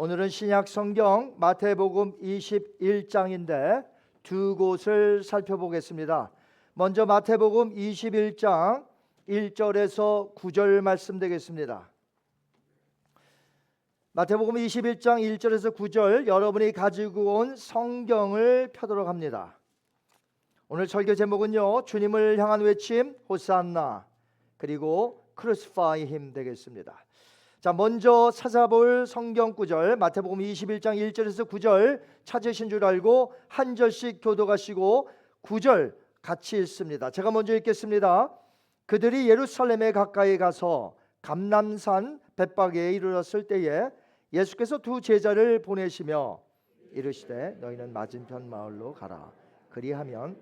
오늘은 신약 성경 마태복음 21장인데 두 곳을 살펴보겠습니다. 먼저 마태복음 21장 1절에서 9절 말씀 되겠습니다. 마태복음 21장 1절에서 9절 여러분이 가지고 온 성경을 펴도록 합니다. 오늘 설교 제목은요, 주님을 향한 외침 호산나 그리고 크루시파이 힘 되겠습니다. 자, 먼저 찾아볼 성경 구절 마태복음 21장 1절에서 9절 찾으신 줄 알고 한 절씩 교독하시고 9절 같이 읽습니다. 제가 먼저 읽겠습니다. 그들이 예루살렘에 가까이 가서 감람산 벳박에 이르렀을 때에 예수께서 두 제자를 보내시며 이르시되 너희는 맞은편 마을로 가라. 그리하면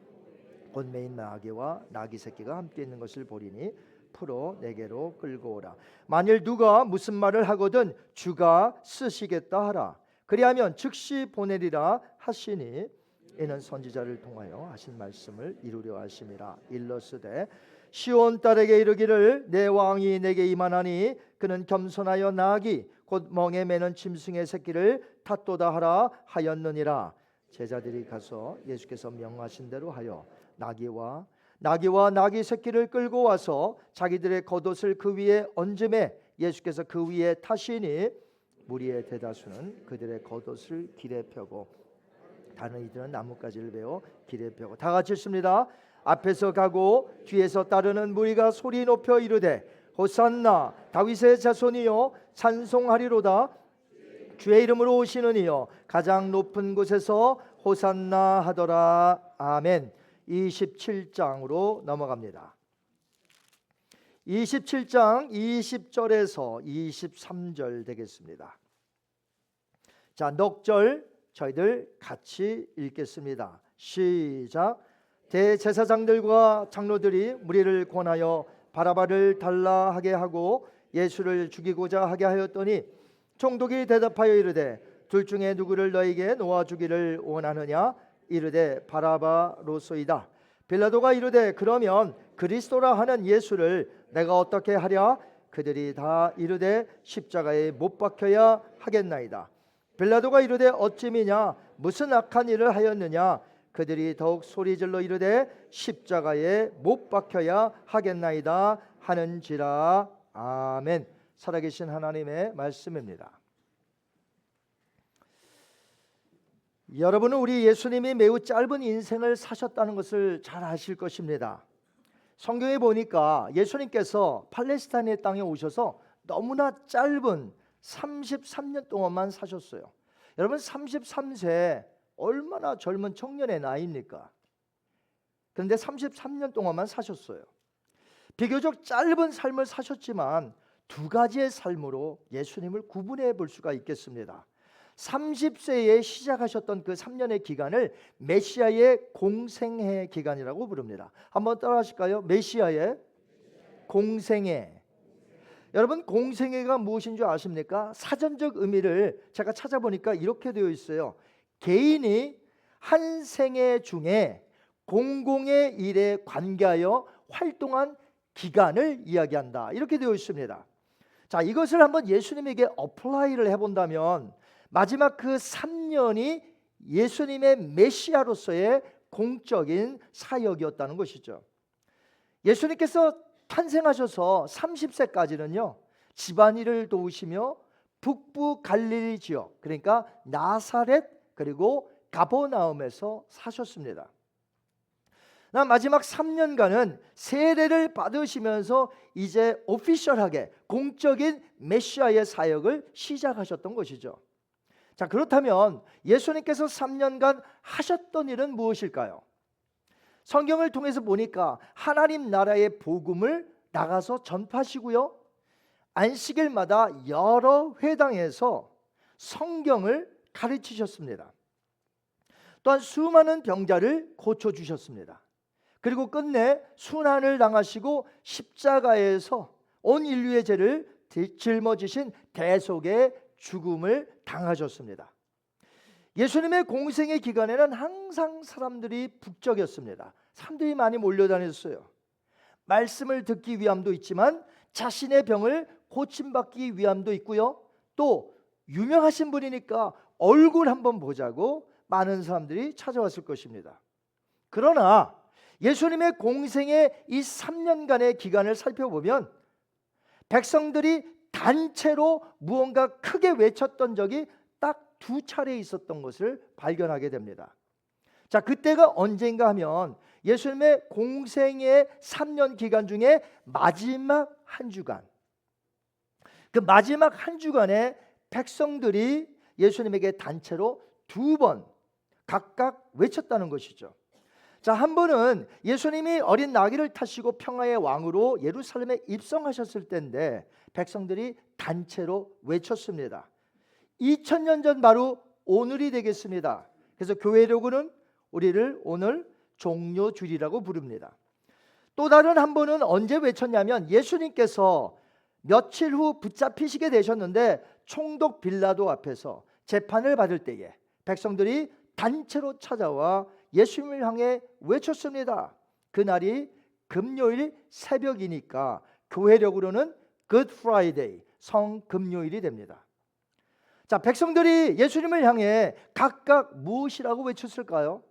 곧 매인 나귀와 나귀 새끼가 함께 있는 것을 보리니 풀어 내게로 끌고 오라. 만일 누가 무슨 말을 하거든 주가 쓰시겠다 하라. 그리하면 즉시 보내리라 하시니 이는 선지자를 통하여 하신 말씀을 이루려 하심이라. 일러스되 시온 딸에게 이르기를 내 왕이 내게 임하나니 그는 겸손하여 나귀 곧 멍에 매는 짐승의 새끼를 탓도다 하라 하였느니라. 제자들이 가서 예수께서 명하신 대로 하여 나귀와 나귀 새끼를 끌고 와서 자기들의 겉옷을 그 위에 얹음에 예수께서 그 위에 타시니 무리의 대다수는 그들의 겉옷을 길에 펴고 다른 이들은 나뭇가지를 베어 길에 펴고 다 같이 읽습니다. 앞에서 가고 뒤에서 따르는 무리가 소리 높여 이르되 호산나 다윗의 자손이여 찬송하리로다. 주의 이름으로 오시는 이여 가장 높은 곳에서 호산나 하더라. 아멘. 27장으로 넘어갑니다. 27장 20절에서 23절 되겠습니다. 자, 넉절 저희들 같이 읽겠습니다. 시작. 대제사장들과 장로들이 무리를 권하여 바라바를 달라 하게 하고 예수를 죽이고자 하게 하였더니 총독이 대답하여 이르되 둘 중에 누구를 너에게 놓아주기를 원하느냐? 이르되 바라바로소이다. 빌라도가 이르되 그러면 그리스도라 하는 예수를 내가 어떻게 하랴? 그들이 다 이르되 십자가에 못 박혀야 하겠나이다. 빌라도가 이르되 어찌미냐? 무슨 악한 일을 하였느냐? 그들이 더욱 소리질러 이르되 십자가에 못 박혀야 하겠나이다 하는지라. 아멘. 살아계신 하나님의 말씀입니다. 여러분은 우리 예수님이 매우 짧은 인생을 사셨다는 것을 잘 아실 것입니다. 성경에 보니까 예수님께서 팔레스타인의 땅에 오셔서 너무나 짧은 33년 동안만 사셨어요. 여러분 33세 얼마나 젊은 청년의 나이입니까? 그런데 33년 동안만 사셨어요. 비교적 짧은 삶을 사셨지만 두 가지의 삶으로 예수님을 구분해 볼 수가 있겠습니다. 30세에 시작하셨던 그 3년의 기간을 메시아의 공생애 기간이라고 부릅니다. 한번 따라 하실까요? 메시아의 공생애. 여러분 공생애가 무엇인 줄 아십니까? 사전적 의미를 제가 찾아보니까 이렇게 되어 있어요. 개인이 한 생애 중에 공공의 일에 관계하여 활동한 기간을 이야기한다. 이렇게 되어 있습니다. 자, 이것을 한번 예수님에게 어플라이를 해본다면 마지막 그 3년이 예수님의 메시아로서의 공적인 사역이었다는 것이죠. 예수님께서 탄생하셔서 30세까지는요 집안일을 도우시며 북부 갈릴리 지역, 그러니까 나사렛 그리고 가버나움에서 사셨습니다. 마지막 3년간은 세례를 받으시면서 이제 오피셜하게 공적인 메시아의 사역을 시작하셨던 것이죠. 자, 그렇다면 예수님께서 3년간 하셨던 일은 무엇일까요? 성경을 통해서 보니까 하나님 나라의 복음을 나가서 전파하시고요, 안식일마다 여러 회당에서 성경을 가르치셨습니다. 또한 수많은 병자를 고쳐주셨습니다. 그리고 끝내 순환을 당하시고 십자가에서 온 인류의 죄를 짊어지신 대속의 죽음을 당하셨습니다. 예수님의 공생의 기간에는 항상 사람들이 북적였습니다. 사람들이 많이 몰려다녔어요. 말씀을 듣기 위함도 있지만 자신의 병을 고침받기 위함도 있고요, 또 유명하신 분이니까 얼굴 한번 보자고 많은 사람들이 찾아왔을 것입니다. 그러나 예수님의 공생의 이 3년간의 기간을 살펴보면 백성들이 단체로 무언가 크게 외쳤던 적이 딱 2차례 있었던 것을 발견하게 됩니다. 자, 그때가 언젠가 하면 예수님의 공생의 3년 기간 중에 마지막 한 주간, 그 마지막 한 주간에 백성들이 예수님에게 단체로 2번 각각 외쳤다는 것이죠. 자, 한 번은 예수님이 어린 나귀를 타시고 평화의 왕으로 예루살렘에 입성하셨을 때인데 백성들이 단체로 외쳤습니다. 2000년 전 바로 오늘이 되겠습니다. 그래서 교회로고는 우리를 오늘 종료주일이라고 부릅니다. 또 다른 한 번은 언제 외쳤냐면 예수님께서 며칠 후 붙잡히시게 되셨는데 총독 빌라도 앞에서 재판을 받을 때에 백성들이 단체로 찾아와 예수님을 향해 외쳤습니다. 그날이 금요일 새벽이니까 교회력으로는 Good Friday, 성금요일이 됩니다. 자, 백성들이 예수님을 향해 각각 무엇이라고 외쳤을까요?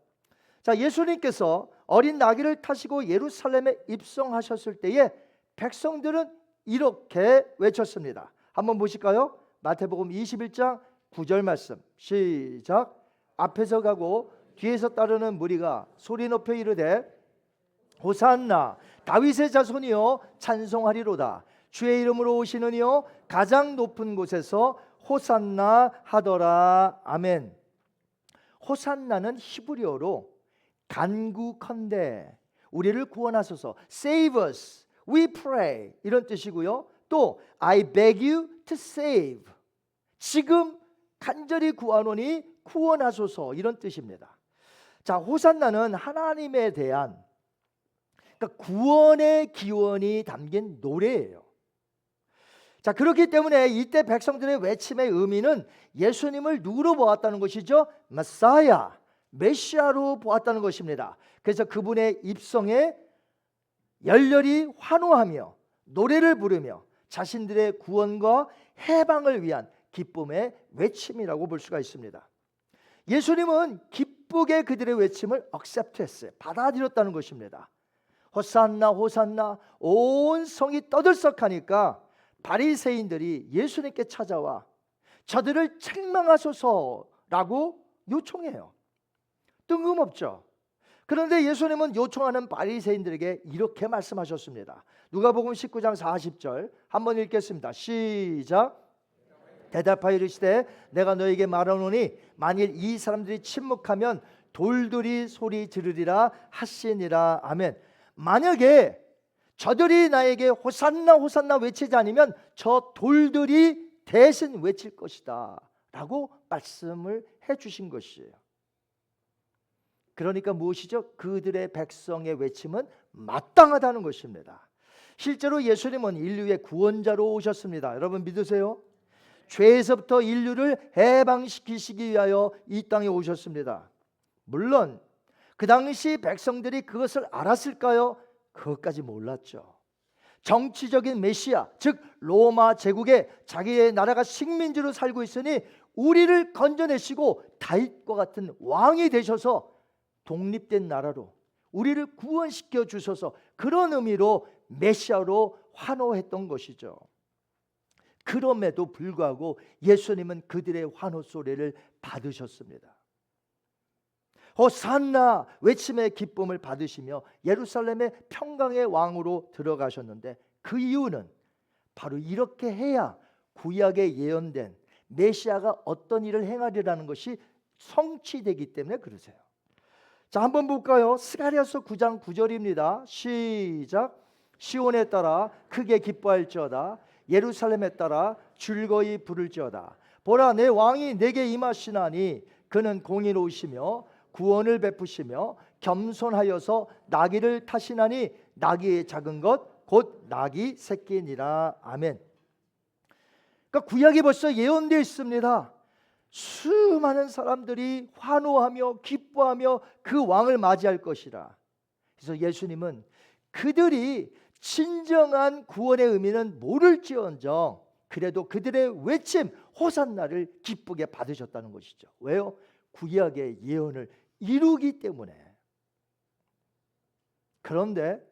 자, 예수님께서 어린 나귀를 타시고 예루살렘에 입성하셨을 때에 백성들은 이렇게 외쳤습니다. 한번 보실까요? 마태복음 21장 9절 말씀 시작. 앞에서 가고 뒤에서 따르는 무리가 소리 높여 이르되 호산나 다윗의 자손이여 찬송하리로다. 주의 이름으로 오시는 이여 가장 높은 곳에서 호산나 하더라. 아멘. 호산나는 히브리어로 간구컨대 우리를 구원하소서, save us, we pray 이런 뜻이고요. 또 I beg you to save, 지금 간절히 구하노니 구원하소서 이런 뜻입니다. 자, 호산나는 하나님에 대한, 그러니까 구원의 기원이 담긴 노래예요. 자, 그렇기 때문에 이때 백성들의 외침의 의미는 예수님을 누구로 보았다는 것이죠? 메사야, 메시아로 보았다는 것입니다. 그래서 그분의 입성에 열렬히 환호하며 노래를 부르며 자신들의 구원과 해방을 위한 기쁨의 외침이라고 볼 수가 있습니다. 예수님은 기쁘게 그들의 외침을 accept했어요. 받아들였다는 것입니다. 호산나 호산나 온 성이 떠들썩하니까 바리새인들이 예수님께 찾아와 저들을 책망하소서라고 요청해요. 뜬금없죠. 그런데 예수님은 요청하는 바리새인들에게 이렇게 말씀하셨습니다. 누가복음 19장 40절 한번 읽겠습니다. 시작. 대답하여 이르시되 내가 너에게 말하노니 만일 이 사람들이 침묵하면 돌들이 소리 지르리라 하시니라. 아멘. 만약에 저들이 나에게 호산나 호산나 외치지 않으면 저 돌들이 대신 외칠 것이다 라고 말씀을 해주신 것이에요. 그러니까 무엇이죠? 그들의 백성의 외침은 마땅하다는 것입니다. 실제로 예수님은 인류의 구원자로 오셨습니다. 여러분 믿으세요? 죄에서부터 인류를 해방시키시기 위하여 이 땅에 오셨습니다. 물론 그 당시 백성들이 그것을 알았을까요? 그것까지 몰랐죠. 정치적인 메시아, 즉 로마 제국에 자기의 나라가 식민지로 살고 있으니 우리를 건져내시고 다윗과 같은 왕이 되셔서 독립된 나라로 우리를 구원시켜 주셔서 그런 의미로 메시아로 환호했던 것이죠. 그럼에도 불구하고 예수님은 그들의 환호 소리를 받으셨습니다. 호산나 외침의 기쁨을 받으시며 예루살렘의 평강의 왕으로 들어가셨는데 그 이유는 바로 이렇게 해야 구약에 예언된 메시아가 어떤 일을 행하리라는 것이 성취되기 때문에 그러세요. 자, 한번 볼까요? 스가랴서 9장 9절입니다. 시작. 시온에 따라 크게 기뻐할지어다. 예루살렘에 따라 즐거이 부를지어다. 보라, 내 왕이 내게 임하시나니 그는 공의로우시며 구원을 베푸시며 겸손하여서 나귀를 타시나니 나귀의 작은 것 곧 나귀 새끼니라. 아멘. 그러니까 구약이 벌써 예언되어 있습니다. 수많은 사람들이 환호하며 기뻐하며 그 왕을 맞이할 것이라. 그래서 예수님은 그들이 진정한 구원의 의미는 모를지언정 그래도 그들의 외침 호산나를 기쁘게 받으셨다는 것이죠. 왜요? 구약의 예언을 이루기 때문에. 그런데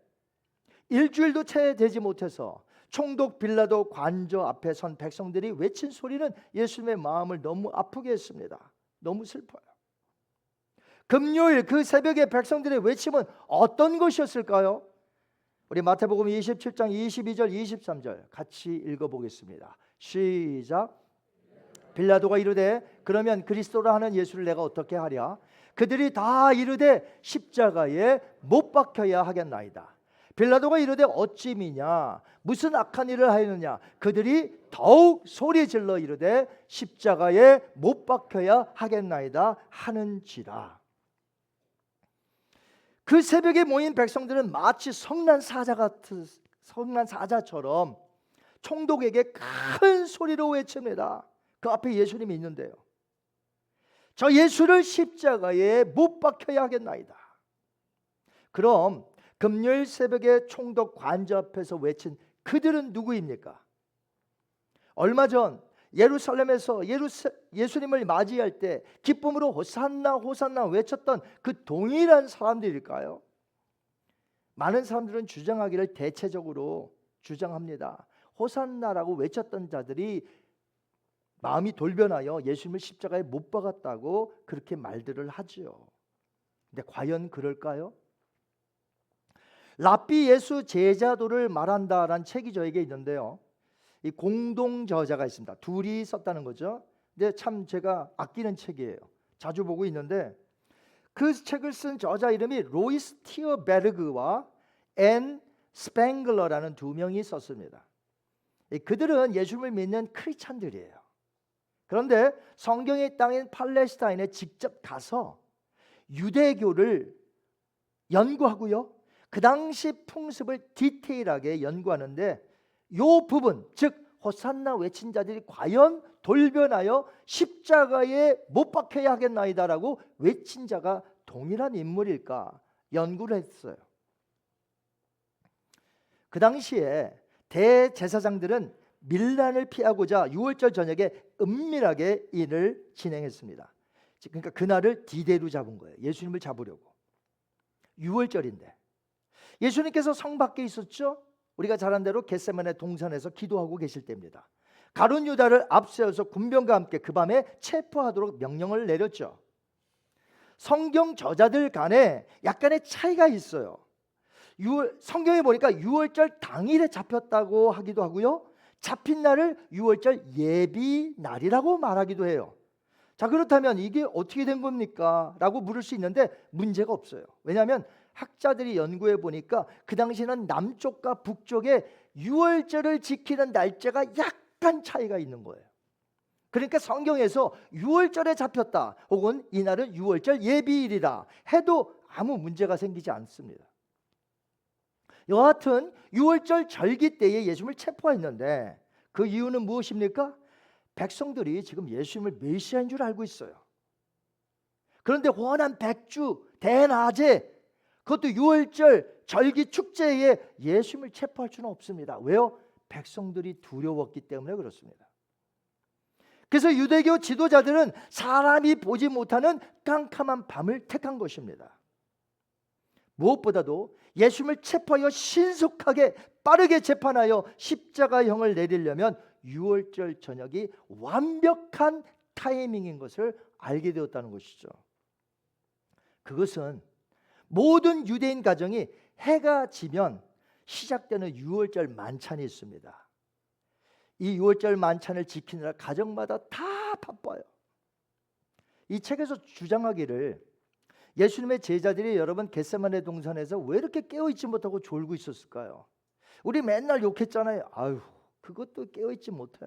일주일도 채 되지 못해서 총독 빌라도 관저 앞에 선 백성들이 외친 소리는 예수님의 마음을 너무 아프게 했습니다. 너무 슬퍼요. 금요일 그 새벽에 백성들의 외침은 어떤 것이었을까요? 우리 마태복음 27장 22절 23절 같이 읽어보겠습니다. 시작. 빌라도가 이르되 그러면 그리스도라 하는 예수를 내가 어떻게 하랴? 그들이 다 이르되 십자가에 못 박혀야 하겠나이다. 빌라도가 이르되 어찌 미냐? 무슨 악한 일을 하였느냐? 그들이 더욱 소리 질러 이르되 십자가에 못 박혀야 하겠나이다 하는지라. 그 새벽에 모인 백성들은 마치 성난 사자처럼 총독에게 큰 소리로 외칩니다. 그 앞에 예수님이 있는데요. 저 예수를 십자가에 못 박혀야 하겠나이다. 그럼 금요일 새벽에 총독 관저 앞에서 외친 그들은 누구입니까? 얼마 전 예루살렘에서 예수님을 맞이할 때 기쁨으로 호산나 호산나 외쳤던 그 동일한 사람들일까요? 많은 사람들은 주장하기를 대체적으로 주장합니다. 호산나라고 외쳤던 자들이 마음이 돌변하여 예수님을 십자가에 못 박았다고 그렇게 말들을 하지요. 근데 과연 그럴까요? 랍비 예수 제자도를 말한다라는 책이 저에게 있는데요. 이 공동 저자가 있습니다. 둘이 썼다는 거죠. 근데 참 제가 아끼는 책이에요. 자주 보고 있는데 그 책을 쓴 저자 이름이 로이스 티어베르그와 앤 스팽글러라는 두 명이 썼습니다. 그들은 예수님을 믿는 크리스찬들이에요. 그런데 성경의 땅인 팔레스타인에 직접 가서 유대교를 연구하고요. 그 당시 풍습을 디테일하게 연구하는데 이 부분, 즉 호산나 외친 자들이 과연 돌변하여 십자가에 못 박혀야 하겠나이다라고 외친 자가 동일한 인물일까 연구를 했어요. 그 당시에 대제사장들은 밀란을 피하고자 6월절 저녁에 은밀하게 일을 진행했습니다. 그러니까 그날을 디데이로 잡은 거예요. 예수님을 잡으려고. 6월절인데 예수님께서 성 밖에 있었죠. 우리가 잘 아는 대로 겟세마네 동산에서 기도하고 계실 때입니다. 가룟 유다를 앞세워서 군병과 함께 그 밤에 체포하도록 명령을 내렸죠. 성경 저자들 간에 약간의 차이가 있어요. 성경에 보니까 6월절 당일에 잡혔다고 하기도 하고요. 잡힌 날을 6월절 예비 날이라고 말하기도 해요. 자, 그렇다면 이게 어떻게 된 겁니까? 라고 물을 수 있는데 문제가 없어요. 왜냐하면 학자들이 연구해 보니까 그 당시에는 남쪽과 북쪽에 6월절을 지키는 날짜가 약간 차이가 있는 거예요. 그러니까 성경에서 6월절에 잡혔다 혹은 이날은 6월절 예비일이다 해도 아무 문제가 생기지 않습니다. 여하튼 6월절 절기 때에 예수님을 체포했는데 그 이유는 무엇입니까? 백성들이 지금 예수님을 메시아인 줄 알고 있어요. 그런데 환한 백주 대낮에 그것도 6월절 절기 축제에 예수님을 체포할 수는 없습니다. 왜요? 백성들이 두려웠기 때문에 그렇습니다. 그래서 유대교 지도자들은 사람이 보지 못하는 깜깜한 밤을 택한 것입니다. 무엇보다도 예수님을 체포하여 신속하게 빠르게 재판하여 십자가형을 내리려면 6월절 저녁이 완벽한 타이밍인 것을 알게 되었다는 것이죠. 그것은 모든 유대인 가정이 해가 지면 시작되는 6월절 만찬이 있습니다. 이 6월절 만찬을 지키느라 가정마다 다 바빠요. 이 책에서 주장하기를 예수님의 제자들이 여러분 겟세마네 동산에서 왜 이렇게 깨어있지 못하고 졸고 있었을까요? 우리 맨날 욕했잖아요. 아유, 그것도 깨어있지 못해?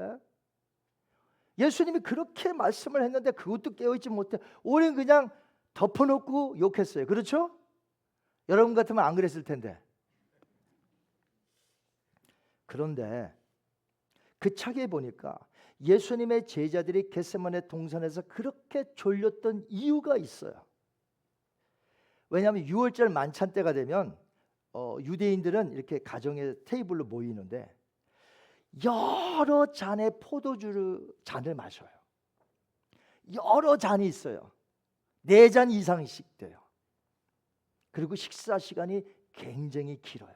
예수님이 그렇게 말씀을 했는데 그것도 깨어있지 못해? 우리는 그냥 덮어놓고 욕했어요. 그렇죠? 여러분 같으면 안 그랬을 텐데. 그런데 그 책에 보니까 예수님의 제자들이 겟세마네 동산에서 그렇게 졸렸던 이유가 있어요. 왜냐하면 6월절 만찬 때가 되면 유대인들은 이렇게 가정의 테이블로 모이는데 여러 잔의 포도주 잔을 마셔요. 여러 잔이 있어요. 4잔 이상씩 돼요. 그리고 식사 시간이 굉장히 길어요.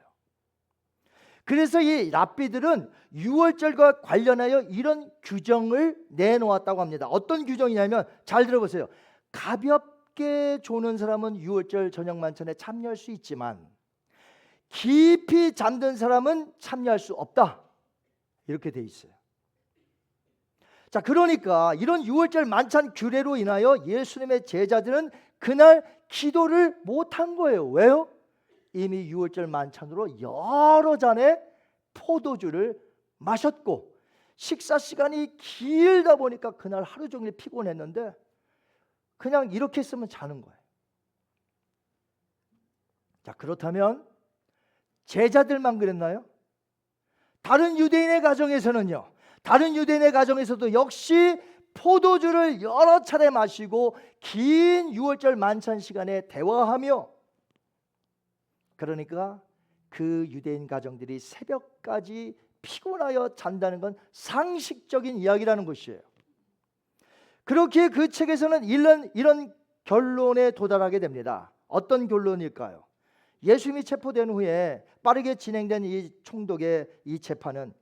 그래서 이 랍비들은 유월절과 관련하여 이런 규정을 내놓았다고 합니다. 어떤 규정이냐면 잘 들어보세요. 가볍게 조는 사람은 유월절 저녁 만찬에 참여할 수 있지만 깊이 잠든 사람은 참여할 수 없다. 이렇게 돼 있어요. 자, 그러니까 이런 유월절 만찬 규례로 인하여 예수님의 제자들은 그날 기도를 못한 거예요. 왜요? 이미 유월절 만찬으로 여러 잔의 포도주를 마셨고 식사 시간이 길다 보니까 그날 하루 종일 피곤했는데 그냥 이렇게 있으면 자는 거예요. 자, 그렇다면 제자들만 그랬나요? 다른 유대인의 가정에서는요. 다른 유대인의 가정에서도 역시 포도주를 여러 차례 마시고 긴 유월절 만찬 시간에 대화하며, 그러니까 그 유대인 가정들이 새벽까지 피곤하여 잔다는 건 상식적인 이야기라는 것이에요. 그렇게 그 책에서는 이런 결론에 도달하게 됩니다. 어떤 결론일까요? 예수님이 체포된 후에 빠르게 진행된 이 총독의 이 재판은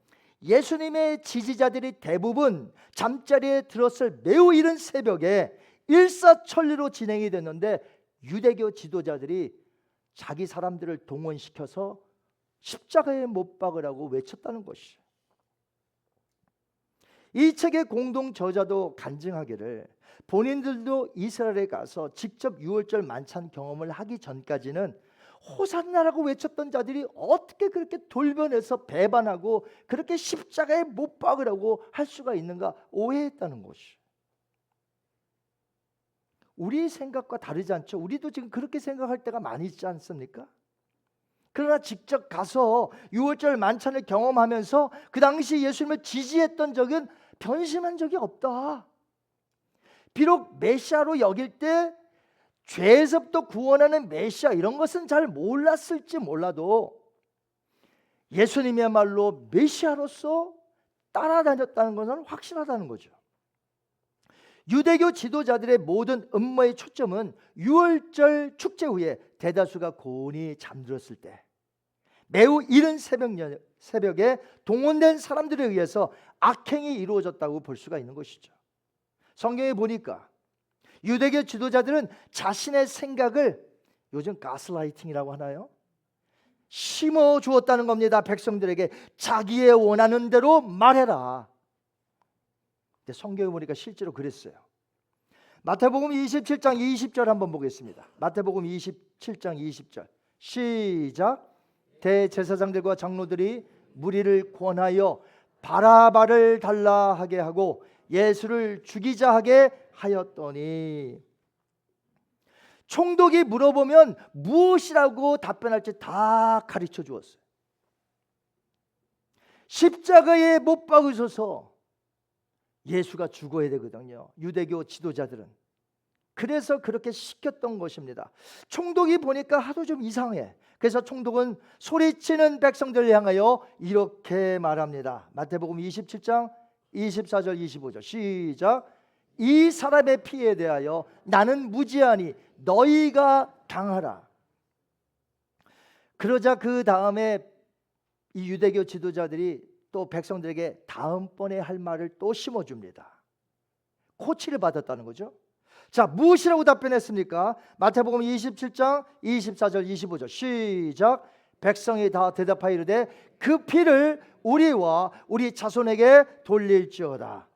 예수님의 지지자들이 대부분 잠자리에 들었을 매우 이른 새벽에 일사천리로 진행이 됐는데 유대교 지도자들이 자기 사람들을 동원시켜서 십자가에 못 박으라고 외쳤다는 것이죠. 이 책의 공동 저자도 간증하기를 본인들도 이스라엘에 가서 직접 유월절 만찬 경험을 하기 전까지는 호산나라고 외쳤던 자들이 어떻게 그렇게 돌변해서 배반하고 그렇게 십자가에 못 박으라고 할 수가 있는가 오해했다는 것이. 우리 생각과 다르지 않죠? 우리도 지금 그렇게 생각할 때가 많이 있지 않습니까? 그러나 직접 가서 유월절 만찬을 경험하면서 그 당시 예수님을 지지했던 적은 변심한 적이 없다. 비록 메시아로 여길 때 죄에서부터 구원하는 메시아 이런 것은 잘 몰랐을지 몰라도 예수님이야말로 메시아로서 따라다녔다는 것은 확실하다는 거죠. 유대교 지도자들의 모든 음모의 초점은 유월절 축제 후에 대다수가 곤히 잠들었을 때 매우 이른 새벽에 동원된 사람들에 의해서 악행이 이루어졌다고 볼 수가 있는 것이죠. 성경에 보니까 유대교 지도자들은 자신의 생각을 요즘 가스라이팅이라고 하나요? 심어 주었다는 겁니다. 백성들에게 자기의 원하는 대로 말해라. 근데 성경에 보니까 실제로 그랬어요. 마태복음 27장 20절 한번 보겠습니다. 마태복음 27장 20절 시작. 대제사장들과 장로들이 무리를 권하여 바라바를 달라 하게 하고 예수를 죽이자 하게 하였더니, 총독이 물어보면 무엇이라고 답변할지 다 가르쳐 주었어요. 십자가에 못 박으셔서 예수가 죽어야 되거든요. 유대교 지도자들은 그래서 그렇게 시켰던 것입니다. 총독이 보니까 하도 좀 이상해. 그래서 총독은 소리치는 백성들을 향하여 이렇게 말합니다. 마태복음 27장 24절 25절 시작. 이 사람의 피에 대하여 나는 무지하니 너희가 당하라. 그러자 그 다음에 이 유대교 지도자들이 또 백성들에게 다음번에 할 말을 또 심어줍니다. 코치를 받았다는 거죠. 자, 무엇이라고 답변했습니까? 마태복음 27장 24절 25절 시작. 백성이 다 대답하여 이르되 그 피를 우리와 우리 자손에게 돌릴지어다.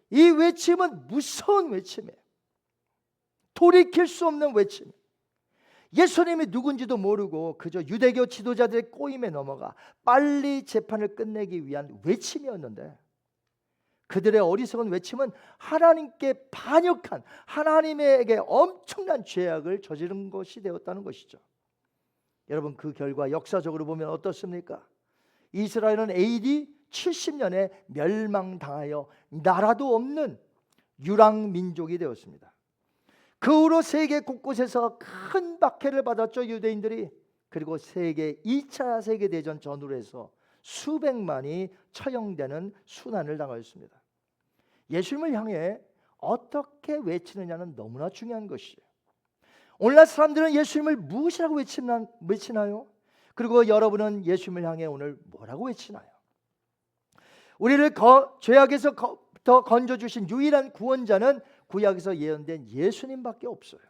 이 외침은 무서운 외침이에요. 돌이킬 수 없는 외침. 예수님이 누군지도 모르고 그저 유대교 지도자들의 꼬임에 넘어가 빨리 재판을 끝내기 위한 외침이었는데, 그들의 어리석은 외침은 하나님께 반역한, 하나님에게 엄청난 죄악을 저지른 것이 되었다는 것이죠. 여러분, 그 결과 역사적으로 보면 어떻습니까? 이스라엘은 AD 70년에 멸망당하여 나라도 없는 유랑민족이 되었습니다. 그 후로 세계 곳곳에서 큰 박해를 받았죠, 유대인들이. 그리고 2차 세계대전 전후로 해서 수백만이 처형되는 순환을 당하였습니다. 예수님을 향해 어떻게 외치느냐는 너무나 중요한 것이에요. 오늘날 사람들은 예수님을 무엇이라고 외치나요? 그리고 여러분은 예수님을 향해 오늘 뭐라고 외치나요? 우리를 죄악에서 건져주신 유일한 구원자는 구약에서 예언된 예수님밖에 없어요.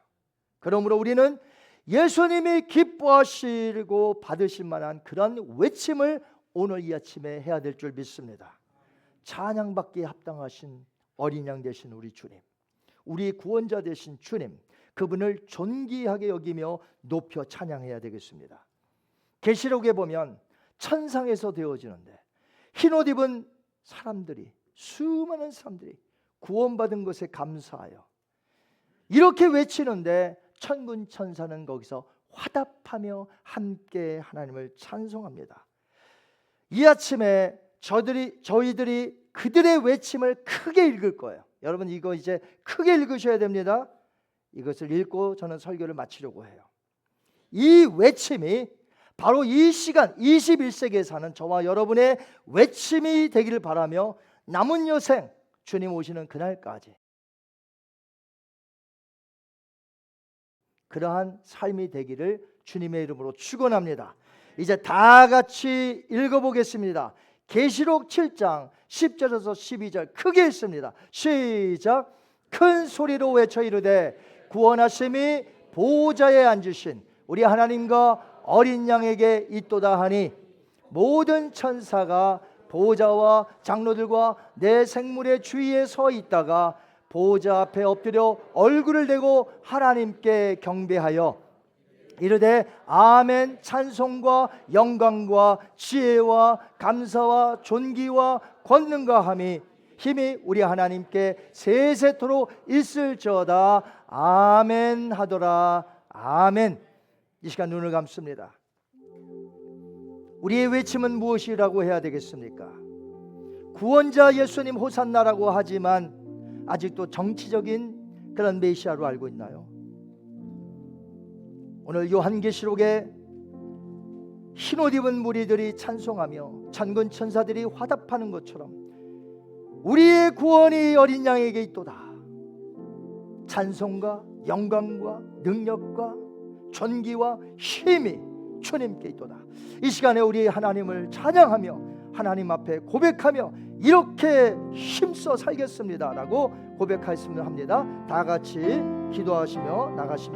그러므로 우리는 예수님이 기뻐하시고 받으실 만한 그런 외침을 오늘 이 아침에 해야 될 줄 믿습니다. 찬양받기에 합당하신 어린 양 되신 우리 주님, 우리 구원자 되신 주님, 그분을 존귀하게 여기며 높여 찬양해야 되겠습니다. 계시록에 보면 천상에서 되어지는데 흰옷 입은 사람들이, 수많은 사람들이 구원받은 것에 감사하여 이렇게 외치는데 천군 천사는 거기서 화답하며 함께 하나님을 찬송합니다. 이 아침에 저희들이 그들의 외침을 크게 읽을 거예요. 여러분 이거 이제 크게 읽으셔야 됩니다. 이것을 읽고 저는 설교를 마치려고 해요. 이 외침이 바로 이 시간 21세기에 사는 저와 여러분의 외침이 되기를 바라며 남은 여생 주님 오시는 그날까지 그러한 삶이 되기를 주님의 이름으로 축원합니다. 이제 다 같이 읽어보겠습니다. 계시록 7장 10절에서 12절 크게 읽습니다. 시작. 큰 소리로 외쳐 이르되 구원하심이 보호자에 앉으신 우리 하나님과 어린 양에게 있도다 하니 모든 천사가 보호자와 장로들과 내 생물의 주위에 서 있다가 보호자 앞에 엎드려 얼굴을 대고 하나님께 경배하여 이르되 아멘. 찬송과 영광과 지혜와 감사와 존귀와 권능과 함이 힘이 우리 하나님께 세세토록 있을지어다. 아멘 하더라. 아멘. 이 시간 눈을 감습니다. 우리의 외침은 무엇이라고 해야 되겠습니까? 구원자 예수님 호산나라고 하지만 아직도 정치적인 그런 메시아로 알고 있나요? 오늘 요한계시록에 흰옷 입은 무리들이 찬송하며 천군 천사들이 화답하는 것처럼 우리의 구원이 어린 양에게 있도다. 찬송과 영광과 능력과 존귀와 힘이 주님께 있도다. 이 시간에 우리 하나님을 찬양하며 하나님 앞에 고백하며 이렇게 힘써 살겠습니다 라고 고백하였으면 합니다. 다 같이 기도하시며 나가십니다.